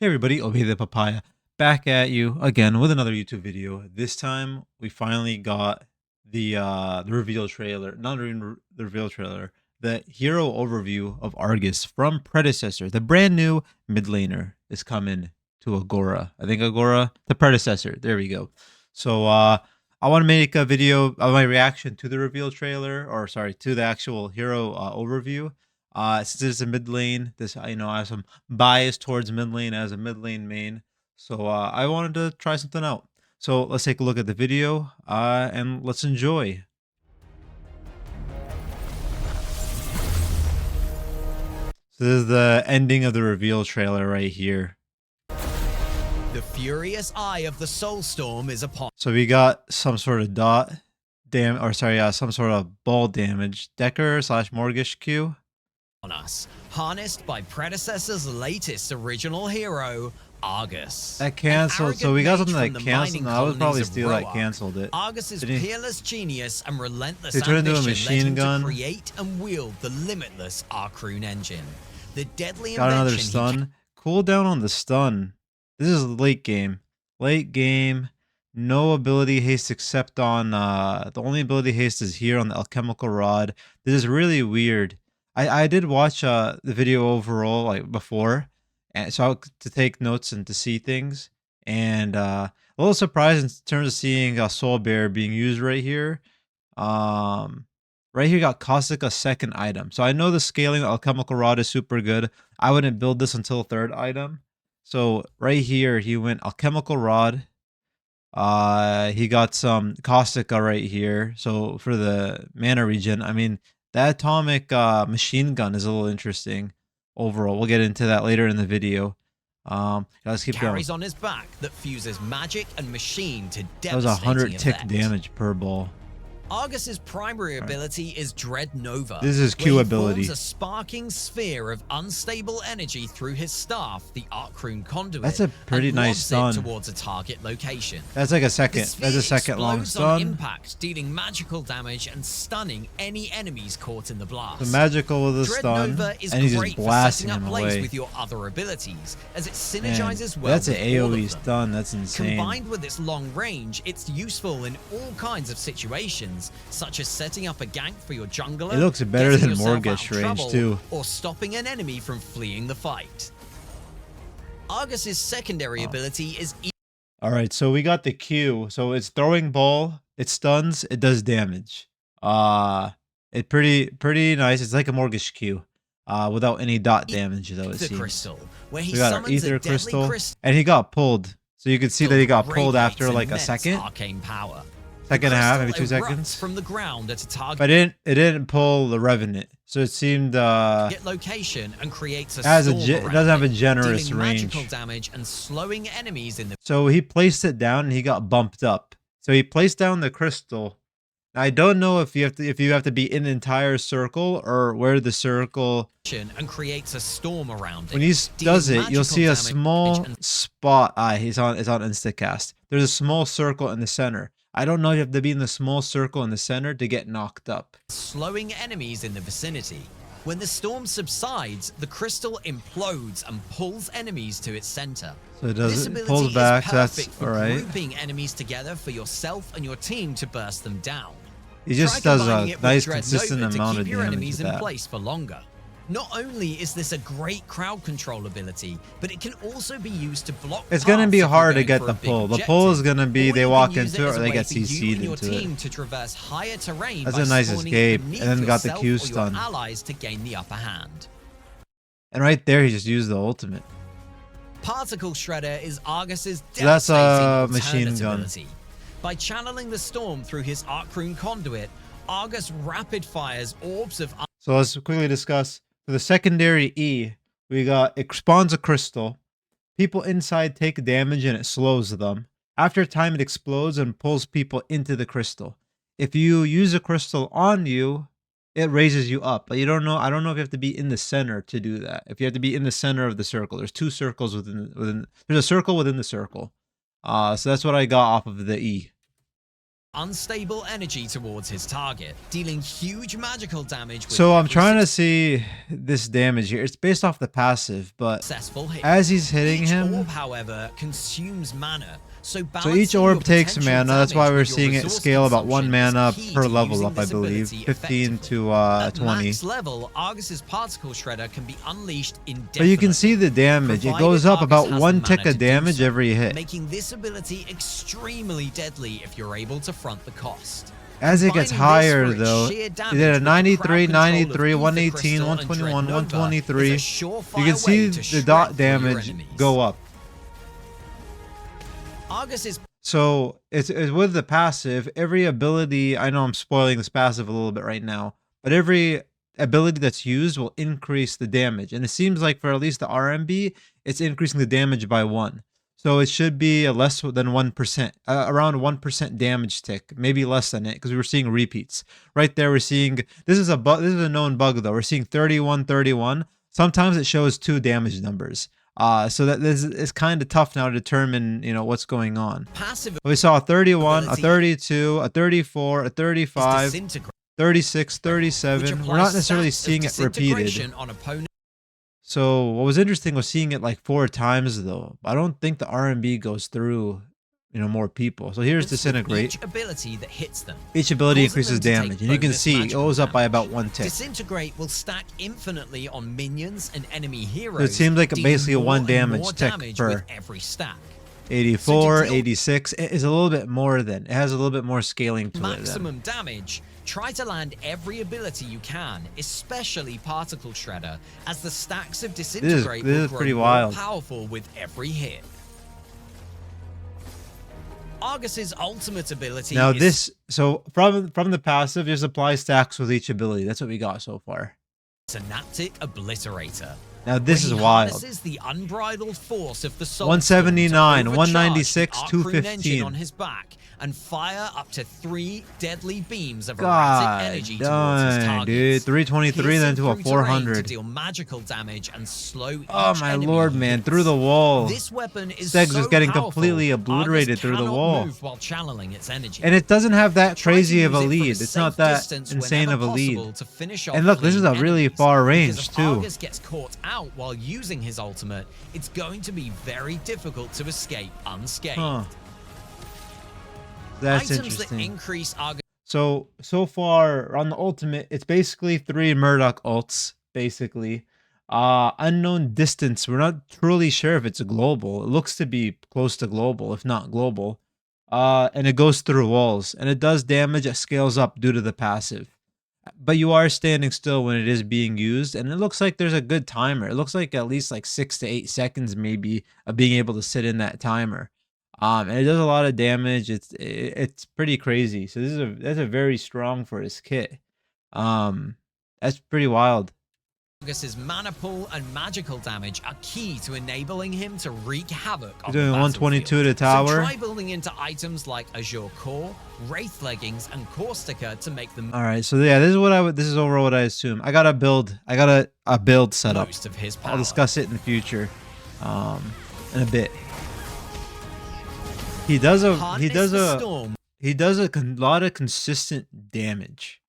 Hey everybody, Obi the Papaya back at you again with another YouTube video. This time we finally got the reveal trailer, not even the reveal trailer, the hero overview of Argus from Predecessor. The brand new mid laner is coming to Agora. I think Agora, the Predecessor. There we go. So I want to make a video of my reaction to the reveal trailer, or sorry, to the actual hero overview. Since it's a mid lane, this I have some bias towards mid lane as a mid lane main, so I wanted to try something out. So let's take a look at the video and let's enjoy. So this is the ending of the reveal trailer right here. The furious eye of the Soulstorm is upon. So we got some sort of some sort of ball damage. Decker / Mortgage Q. On us, harnessed by Predecessor's latest original hero, Argus. That canceled, so we got something that canceled. No, I would probably steal that canceled it. Argus's peerless genius and relentless they turned into a ambition machine gun. To create and wield the limitless Arcrune engine. The deadly got another stun. Cool down on the stun. This is late game. Late game. No ability haste except on the only ability haste is here on the alchemical rod. This is really weird. I did watch the video overall like before, and so to take notes and to see things, and a little surprised in terms of seeing a soul bear being used right here. Right here got caustic a second item, so I know the scaling of alchemical rod is super good. I wouldn't build this until third item. So right here he went alchemical rod. He got some caustica right here. So for the mana regen, I mean. That atomic machine gun is a little interesting overall. We'll get into that later in the video. Let's keep going. Carries on his back that fuses magic and machine to devastating That was 100 tick effect. damage per ball. Argus's primary ability is Dread Nova. This is Q ability. He forms a sparking sphere of unstable energy through his staff, the Arcrune conduit. That's a pretty nice stun. Towards a target location. That's like a second. That's a second long stun. On impact, dealing magical damage and stunning any enemies caught in the blast. The magical with the stun, and he's just blasting him away. With your other abilities, as it synergizes Man, well. That's an AOE stun. That's insane. Combined with its long range, it's useful in all kinds of situations. Such as setting up a gank for your jungler. It looks better than Mortgage range too. Or stopping an enemy from fleeing the fight. Argus's secondary ability is. Alright, so we got the Q. So it's throwing ball, it stuns, it does damage. It pretty nice. It's like a Mortgage Q. Without any dot damage though, it seems. Crystal, where he we got our Ether Crystal. And he got pulled. So you can see that he got pulled after like a second. Arcane power. Second and a half, maybe 2 seconds. From the ground at a target. But it didn't pull the Revenant, so it seemed get location and creates a it doesn't have a generous range. Magical damage and slowing enemies in the. So he placed it down and he got bumped up. So he placed down the crystal. Now, I don't know if you have to be in the entire circle or where the circle and creates a storm around it. When he does it, you'll see a small spot. It's on instacast. There's a small circle in the center. I don't know if you have to be in the small circle in the center to get knocked up. Slowing enemies in the vicinity. When the storm subsides, the crystal implodes and pulls enemies to its center. So it pulls back. So that's all right. Grouping enemies together for yourself and your team to burst them down. He just does a nice consistent amount of damage enemies with that. In place for longer. Not only is this a great crowd control ability, but it can also be used to block. It's going to be hard to get the pull. The pull is going to be they walk into it or they get CC'd into it. To traverse higher terrain. That's a nice escape, and then got the Q stun. Allies to gain the upper hand. And right there, he just used the ultimate. Particle Shredder is Argus's that's a machine gun. Ability. By channeling the storm through his Arcrune conduit, Argus rapid fires orbs of. So let's quickly discuss. For the secondary E, we got it spawns a crystal. People inside take damage and it slows them. After a time, it explodes and pulls people into the crystal. If you use a crystal on you, it raises you up. But you don't know. I don't know if you have to be in the center to do that. If you have to be in the center of the circle, there's 2 circles within. There's a circle within the circle. So that's what I got off of the E. unstable energy towards his target, dealing huge magical damage with So I'm every trying to see this damage here. It's based off the passive, but successful hit. as he's hitting Each him, orb, however, consumes mana, so so each balancing your orb takes potential mana. That's why damage we're with your seeing it resource scale about 1 consumption is mana key per to level using up, I this believe. ability 15 effectively. to At 20. max level, Argus's particle shredder can be unleashed indefinitely. But you can see the damage. It goes up about 1 tick of damage every hit. Making this ability extremely deadly if you're able to front the cost. As it gets Combining this higher, for its though, sheer it damage did a with the 93, crowd control of 93, Ether 118, Crystal and 121, Dread Nova 123. is a You surefire can see way to the shred dot through your damage enemies. go up. Argus is So it's with the passive, every ability, I know I'm spoiling this passive a little bit right now, but every ability that's used will increase the damage. And it seems like for at least the RMB, it's increasing the damage by 1. So it should be a less than 1%, around 1% damage tick, maybe less than it, because we're seeing repeats. Right there, we're seeing, this is a known bug though. We're seeing 31, 31. Sometimes it shows 2 damage numbers. So that this is kind of tough now to determine, what's going on. passive We saw a 31, a ability 32, a 34, a is 35, disintegrate, 36, which 37. We're applies not necessarily stats of seeing it repeated. disintegration on opponent So what was interesting was seeing it like 4 times though. I don't think the R&B goes through, more people. So here's with disintegrate. each ability that hits them. Each ability causing increases them to take damage, and you can bonus see it magical goes up by damage. about 1 tick. Disintegrate will stack infinitely on minions and enemy So heroes. it seems like dealing basically a more 1 and damage more tick damage per with every stack. 84, deal 86. It is a little bit more than. It has a little bit more scaling to it then. Maximum damage, try to land every ability you can, especially Particle Shredder, as the stacks of Disintegrate this will is grow pretty more wild. powerful with every hit. Argus's ultimate ability Now is so from the passive, just apply stacks with each ability. That's what we got so far. Synaptic Obliterator. Now this where is he wild. harnesses the unbridled force of the soul 179, storm to 196, overcharge the Arc Rune engine 215. on his back and fire up to 3 deadly beams of God erratic energy towards his dang, targets. dude. 323 then to a Piercing through terrain 400. to deal magical damage and slow Oh each my enemy lord, he man. hits. Through the wall. This weapon is Stegs so is getting powerful, completely obliterated Argus through the cannot wall. move while channeling its energy. And it doesn't have that Try to crazy of a use it from lead. It's not safe that distance insane whenever of a lead. possible to finish off And look, this is a fleeing really enemies, far because range if too. Argus gets caught out while using his ultimate, it's going to be very difficult to escape unscathed. Huh. That's Items interesting. that increase Argus So far on the ultimate, it's basically 3 Murdoch ults, basically. Unknown distance. We're not truly sure if it's a global. It looks to be close to global, if not global. And it goes through walls, and it does damage. It scales up due to the passive. But you are standing still when it is being used, and it looks like there's a good timer. It looks like at least like 6 to 8 seconds maybe of being able to sit in that timer. And it does a lot of damage. It's pretty crazy. So that's a very strong for his kit. That's pretty wild. Argus's mana pool and magical damage are key to enabling him to wreak havoc on He's the doing 122 to battlefield. tower. So try building into items like Azure Core, Wraith Leggings, and Caustica to make them All right, so yeah, this is overall what I assume. I got a build set up. most of his power. I'll discuss it in the future, in a bit. He does a Storm. lot of consistent damage.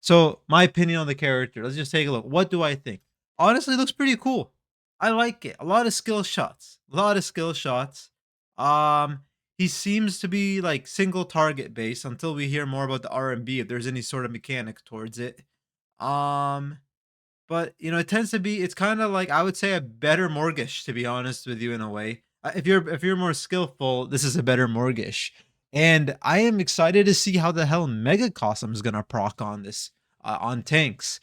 So my opinion on the character. Let's just take a look. What do I think? Honestly, it looks pretty cool. I like it. A lot of skill shots. He seems to be like single target based until we hear more about the R&B if there's any sort of mechanic towards it. But it tends to be. It's kind of like I would say a better Morgish, to be honest with you, in a way. If you're more skillful, this is a better Morgish. And I am excited to see how the hell Mega Cosm is gonna proc on this on tanks.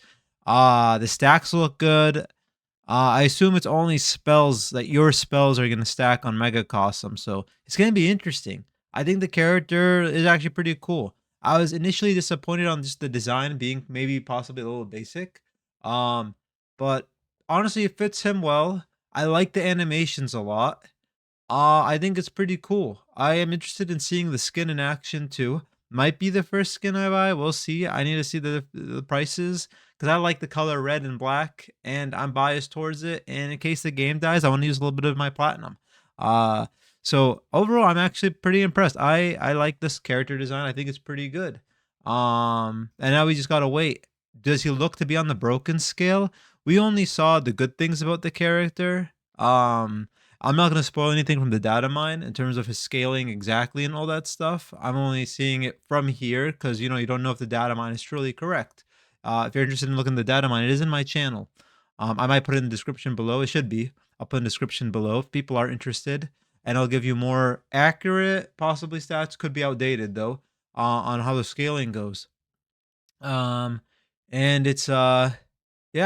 The stacks look good. I assume it's only spells that your spells are gonna stack on Mega Cosm, so it's gonna be interesting. I think the character is actually pretty cool. I was initially disappointed on just the design being maybe possibly a little basic, but honestly, it fits him well. I like the animations a lot. I think it's pretty cool. I am interested in seeing the skin in action too. Might be the first skin I buy. We'll see. I need to see the prices because I like the color red and black, and I'm biased towards it. And in case the game dies, I want to use a little bit of my platinum. So overall, I'm actually pretty impressed. I like this character design. I think it's pretty good. And now we just gotta wait. Does he look to be on the broken scale? We only saw the good things about the character. I'm not gonna spoil anything from the data mine in terms of his scaling exactly and all that stuff. I'm only seeing it from here because you don't know if the data mine is truly correct. If you're interested in looking at the data mine, it is in my channel. I might put it in the description below. It should be. I'll put in the description below if people are interested, and I'll give you more accurate, possibly stats. Could be outdated though, on how the scaling goes. Um, and it's yeah,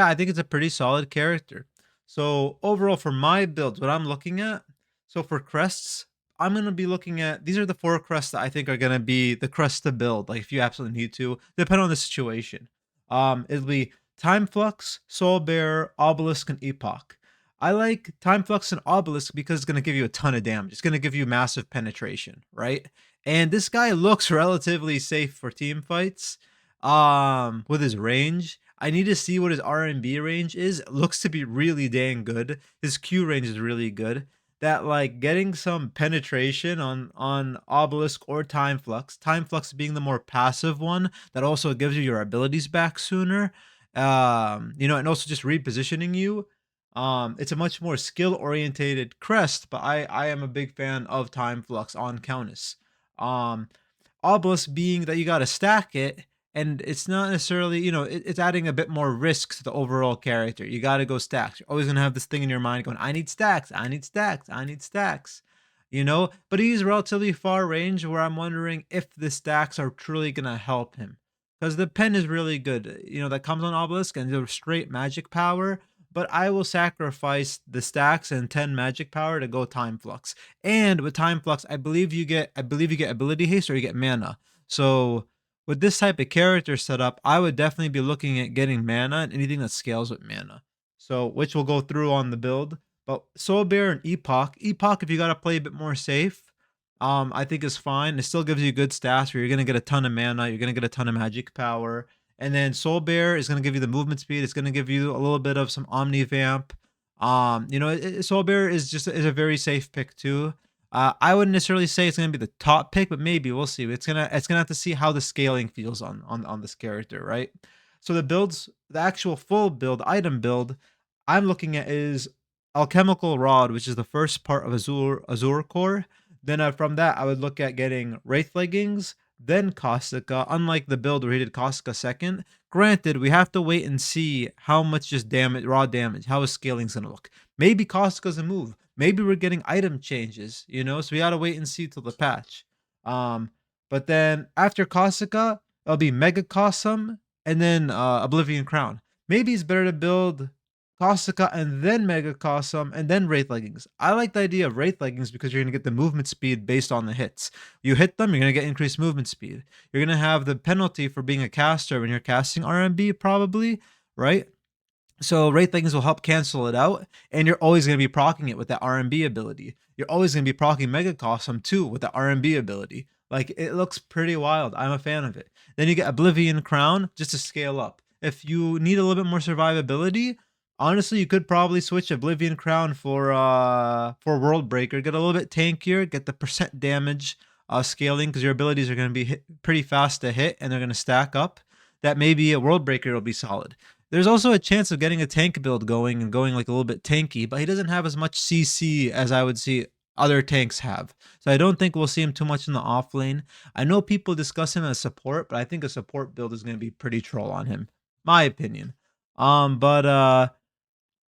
I think it's a pretty solid character. So overall, for my builds, what I'm looking at, so for crests, I'm gonna be looking at these are the 4 crests that I think are gonna be the crest to build. Like if you absolutely need to, depending on the situation. It'll be Time Flux, Soul Bearer, Obelisk, and Epoch. I like Time Flux and Obelisk because it's gonna give you a ton of damage. It's gonna give you massive penetration, right? And this guy looks relatively safe for team fights. With his range, I need to see what his R&B range is. It looks to be really dang good. His Q range is really good. That like getting some penetration on Obelisk or Time Flux being the more passive one that also gives you your abilities back sooner. And also just repositioning you. It's a much more skill orientated crest, but I am a big fan of Time Flux on Countess. Um, Obelisk being that you got to stack it, and it's not necessarily, it's adding a bit more risk to the overall character. You got to go stacks. You're always going to have this thing in your mind going, I need stacks, I need stacks, I need stacks, but he's relatively far range where I'm wondering if the stacks are truly going to help him. Because the pen is really good, that comes on Obelisk and the straight magic power. But I will sacrifice the stacks and 10 magic power to go Time Flux. And with Time Flux, I believe you get ability haste or you get mana. So with this type of character setup, I would definitely be looking at getting mana and anything that scales with mana. So which we'll go through on the build. But Soul Bear and Epoch, if you gotta play a bit more safe, I think is fine. It still gives you good stats where you're gonna get a ton of mana, you're gonna get a ton of magic power. And then Soul Bear is gonna give you the movement speed. It's gonna give you a little bit of some Omni Vamp. Soul Bear is a very safe pick too. I wouldn't necessarily say it's gonna be the top pick, but maybe we'll see. It's gonna have to see how the scaling feels on this character, right? So the actual full build, item build, I'm looking at is Alchemical Rod, which is the first part of Azure Core. Then from that, I would look at getting Wraith Leggings, then Caustica. Unlike the build where he did Caustica second, granted, we have to wait and see how much just damage, raw damage, how his scaling's gonna look. Maybe Caustic's a move. Maybe we're getting item changes, so we gotta wait and see till the patch. But then after Caustica, it'll be Mega Cosm and then Oblivion Crown. Maybe it's better to build Caustica and then Mega Cosm and then Wraith Leggings. I like the idea of Wraith Leggings because you're gonna get the movement speed based on the hits. You hit them, you're gonna get increased movement speed. You're gonna have the penalty for being a caster when you're casting RMB, probably, right? So Wraith Leggings will help cancel it out, and you're always going to be proccing it with that RMB ability. You're always going to be proccing Mega Cosm too with the RMB ability. Like, it looks pretty wild. I'm a fan of it. Then you get Oblivion Crown just to scale up. If you need a little bit more survivability, honestly, you could probably switch Oblivion Crown for World Breaker. Get a little bit tankier, get the percent damage scaling because your abilities are going to be pretty fast to hit and they're going to stack up. That maybe a World Breaker will be solid. There's also a chance of getting a tank build going and going like a little bit tanky, but he doesn't have as much CC as I would see other tanks have. So I don't think we'll see him too much in the off lane. I know people discuss him as support, but I think a support build is going to be pretty troll on him. My opinion. But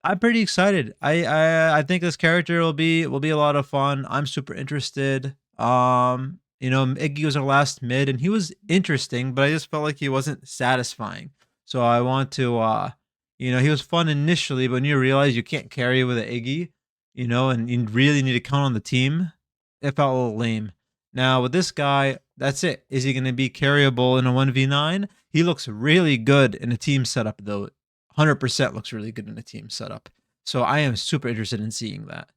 I'm pretty excited. I think this character will be a lot of fun. I'm super interested. Iggy was our last mid, and he was interesting, but I just felt like he wasn't satisfying. So I want to, he was fun initially, but when you realize you can't carry with an Iggy, and you really need to count on the team, it felt a little lame. Now with this guy, that's it. Is he going to be carryable in a 1v9? He looks really good in a team setup, though. 100% looks really good in a team setup. So I am super interested in seeing that.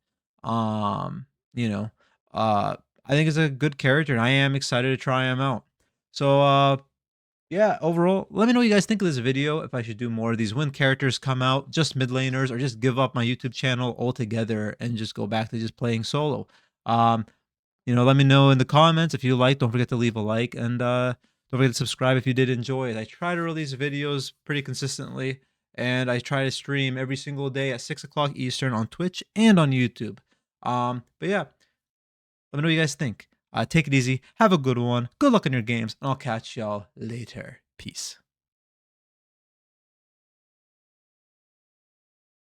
Um, you know, I think it's a good character, and I am excited to try him out. So yeah, overall, let me know what you guys think of this video. If I should do more of these when characters come out, just mid laners, or just give up my YouTube channel altogether and just go back to just playing solo. Let me know in the comments if you like. Don't forget to leave a like, and don't forget to subscribe if you did enjoy it. I try to release videos pretty consistently, and I try to stream every single day at 6 o'clock Eastern on Twitch and on YouTube. But yeah, let me know what you guys think. Take it easy. Have a good one. Good luck in your games, and I'll catch y'all later. Peace.